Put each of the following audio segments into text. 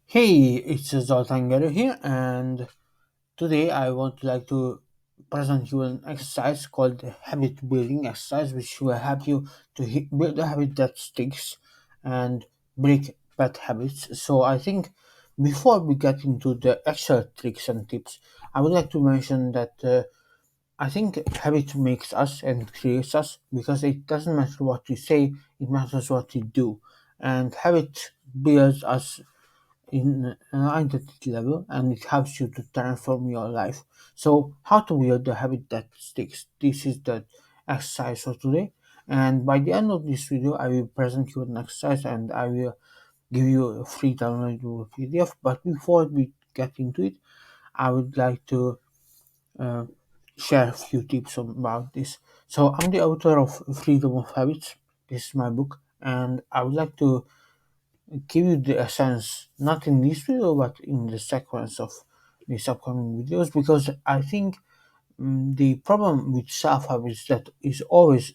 Hey, it's Zoltan Gary here, and today I want to like to present you an exercise called the habit building exercise, which will help you to build a habit that sticks and break bad habits. So I think before we get into the actual tricks and tips, I would like to mention that I think habit makes us and creates us because it doesn't matter what you say, it matters what you do, and habit builds us in an identity level and it helps you to transform your life. So, how to build the habit that sticks? This is the exercise for today. And by the end of this video, I will present you an exercise and I will give you a free downloadable PDF. But before we get into it, I would like to uh, share a few tips about this. So, I'm the author of Freedom of Habits. This is my book, and I would like to give you the essence, not in this video, but in the sequence of these upcoming videos, because I think the problem with self habits that is always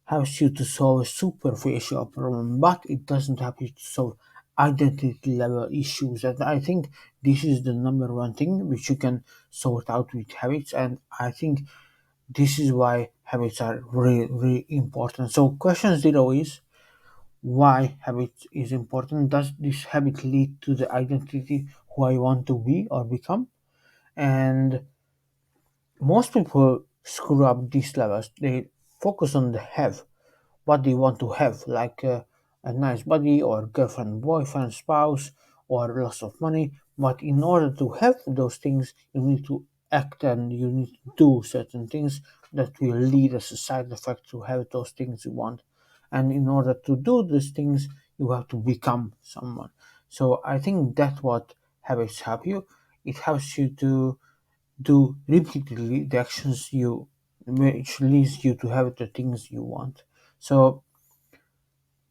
helps you to solve a superficial problem, but it doesn't help you to solve identity level issues. And I think this is the number one thing which you can sort out with habits. And I think this is why habits are really, really important. So, question zero is why habit is important. Does this habit lead to the identity who I want to be or become? And most people screw up these levels. They focus on the have, what they want to have, like a nice body or girlfriend, boyfriend, spouse, or lots of money. But in order to have those things, you need to act and you need to do certain things that will lead as a side effect to have those things you want. And in order to do these things, you have to become someone. So I think that's what habits help you. It helps you to do repeatedly the actions you which leads you to have the things you want. So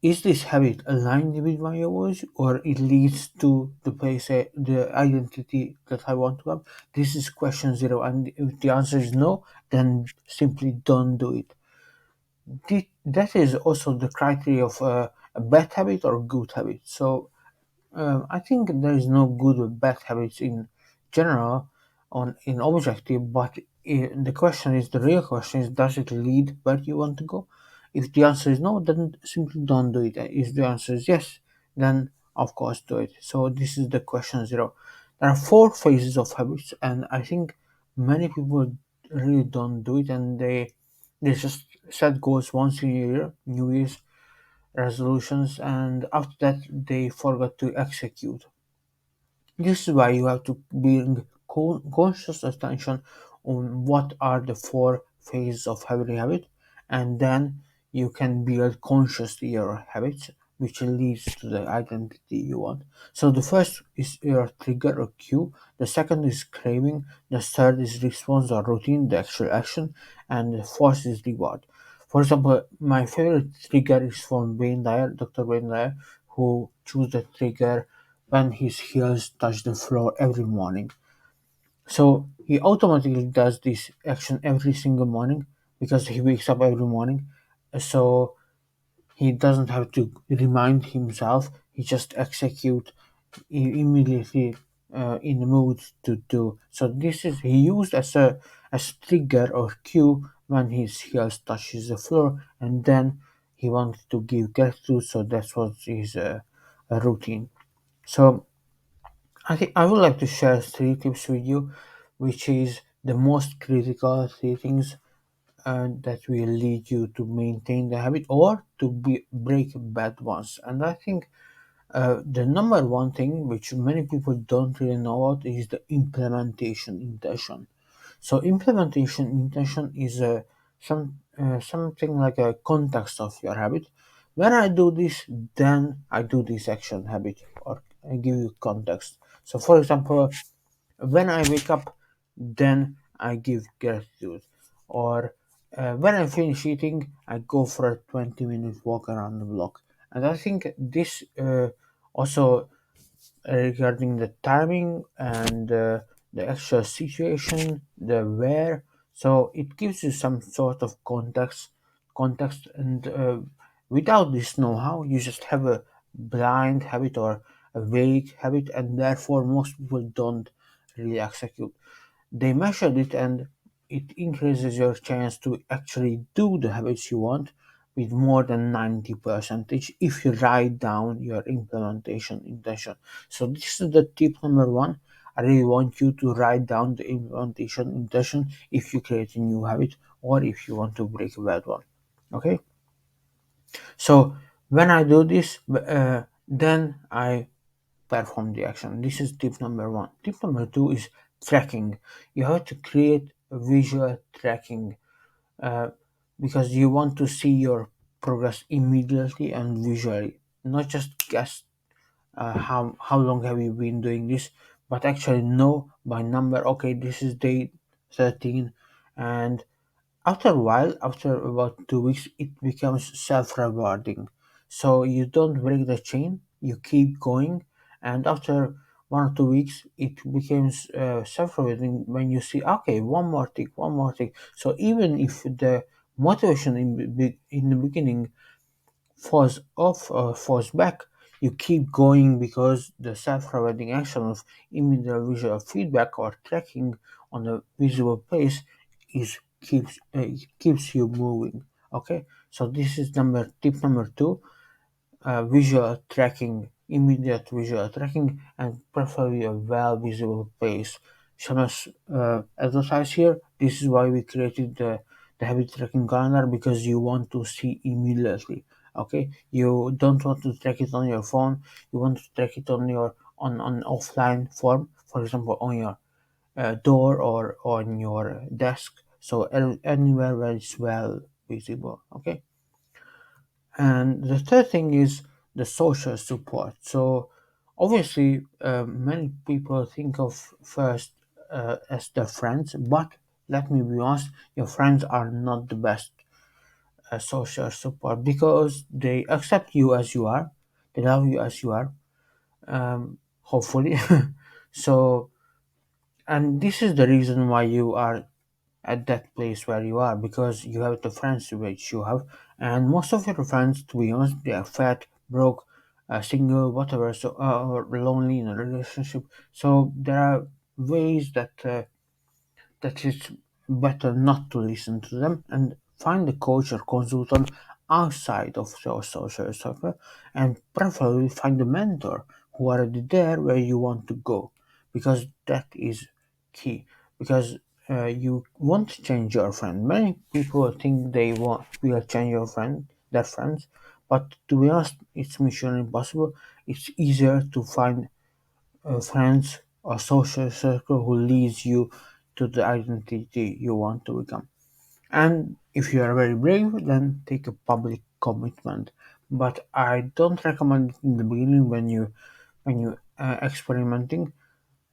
is this habit aligned with my values or it leads to the place the identity that I want to have? This is question zero, and if the answer is no, then simply don't do it. That is also the criteria of a bad habit or good habit. So I think there is no good or bad habits in general on in objective, but the question is the real question is does it lead where you want to go? If the answer is no, then simply don't do it. If the answer is yes, then of course do it. So this is the question zero. There are four phases of habits, and I think many people really don't do it, and they just set goals once a year, New Year's resolutions, and after that they forgot to execute. This is why you have to bring conscious attention on what are the four phases of every habit, and then you can build consciously your habits, which leads to the identity you want. So the first is your trigger or cue, the second is craving, the third is response or routine, the actual action, and the fourth is reward. For example, my favorite trigger is from Wayne Dyer, Dr. Wayne Dyer, who chose the trigger when his heels touch the floor every morning. So he automatically does this action every single morning because he wakes up every morning. So he doesn't have to remind himself. He just execute immediately in the mood to do. So this is he used as trigger or cue when his heels touches the floor, and then he wanted to give gratitude. So that's what his routine. So I think I would like to share three tips with you, which is the most critical three things that will lead you to maintain the habit or to break bad ones. And I think the number one thing which many people don't really know about is the implementation intention. So implementation intention is something like a context of your habit. When I do this, then I do this action habit, or I give you context. So, for example, when I wake up, then I give gratitude, or when I finish eating, I go for a 20-minute walk around the block. And I think this also regarding the timing and the actual situation, the where. So it gives you some sort of context, and without this know-how, you just have a blind habit or a vague habit, and therefore most people don't really execute. They measured it, and it increases your chance to actually do the habits you want with more than 90% if you write down your implementation intention. So this is the tip number one. I really want you to write down the implementation intention if you create a new habit or if you want to break a bad one. Okay, so when I do this, then I perform the action. This is tip number one. Tip number two is tracking. You have to create a visual tracking, uh, because you want to see your progress immediately and visually, not just guess how long have you been doing this, but actually know by number. Okay, this is day 13, and after a while, after about 2 weeks, it becomes self-rewarding. So you don't break the chain, you keep going, and after 1 or 2 weeks, it becomes self-rewarding when you see, okay, one more tick, one more tick. So even if the motivation in the beginning falls off or falls back, you keep going because the self-rewarding action of immediate visual feedback or tracking on a visible place is keeps you moving. Okay, so this is number tip number two, visual tracking, immediate visual tracking, and preferably a well visible place. Shamas advertise here. This is why we created the habit tracking calendar, because you want to see immediately. Okay, you don't want to track it on your phone. You want to track it on your on offline form, for example, on your door or on your desk. So anywhere where it's well visible. Okay. And the third thing is the social support. So obviously, many people think of first as their friends, but let me be honest, your friends are not the best social support, because they accept you as you are, they love you as you are, hopefully. So, and this is the reason why you are at that place where you are, because you have the friends which you have, and most of your friends, to be honest, they are fat, broke, single, whatever, so or lonely in a relationship. So there are ways that it's better not to listen to them, and find a coach or consultant outside of your social circle, and preferably find a mentor who are already there where you want to go, because that is key. Because you won't change your friend. Many people think they will change their friends, but to be honest, it's mission impossible. It's easier to find friends or social circle who leads you to the identity you want to become. And if you are very brave, then take a public commitment. But I don't recommend it in the beginning when you experimenting.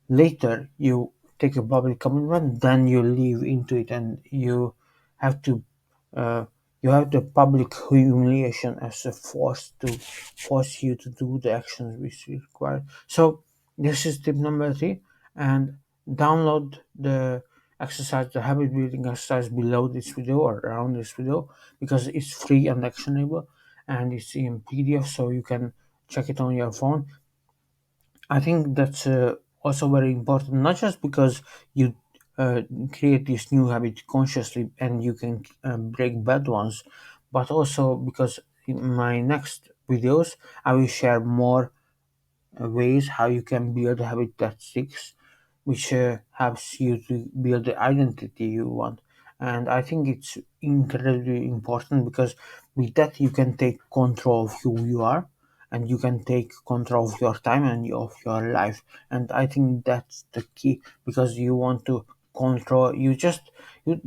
Later, you take a public commitment, then you live into it, and have to uh, you have the public humiliation as a force to force you to do the actions which is required. So this is tip number three, and download the exercise, the habit building exercise below this video or around this video, because it's free and actionable, and it's in PDF, so you can check it on your phone. I think that's also very important, not just because you uh, create this new habit consciously and you can break bad ones, but also because in my next videos I will share more ways how you can build a habit that sticks, which helps you to build the identity you want. And I think it's incredibly important, because with that you can take control of who you are, and you can take control of your time and of your life. And I think that's the key, because you want to control. You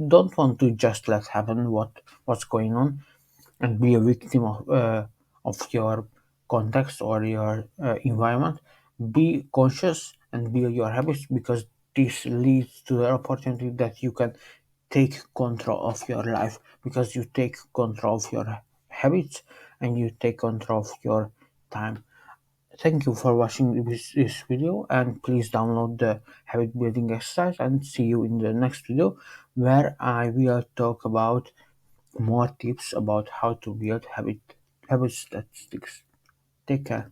don't want to just let happen what's going on and be a victim of your context or your environment. Be conscious and build your habits, because this leads to the opportunity that you can take control of your life, because you take control of your habits and you take control of your time. Thank you for watching this video, and please download the habit building exercise, and see you in the next video, where I will talk about more tips about how to build habits that sticks. Take care.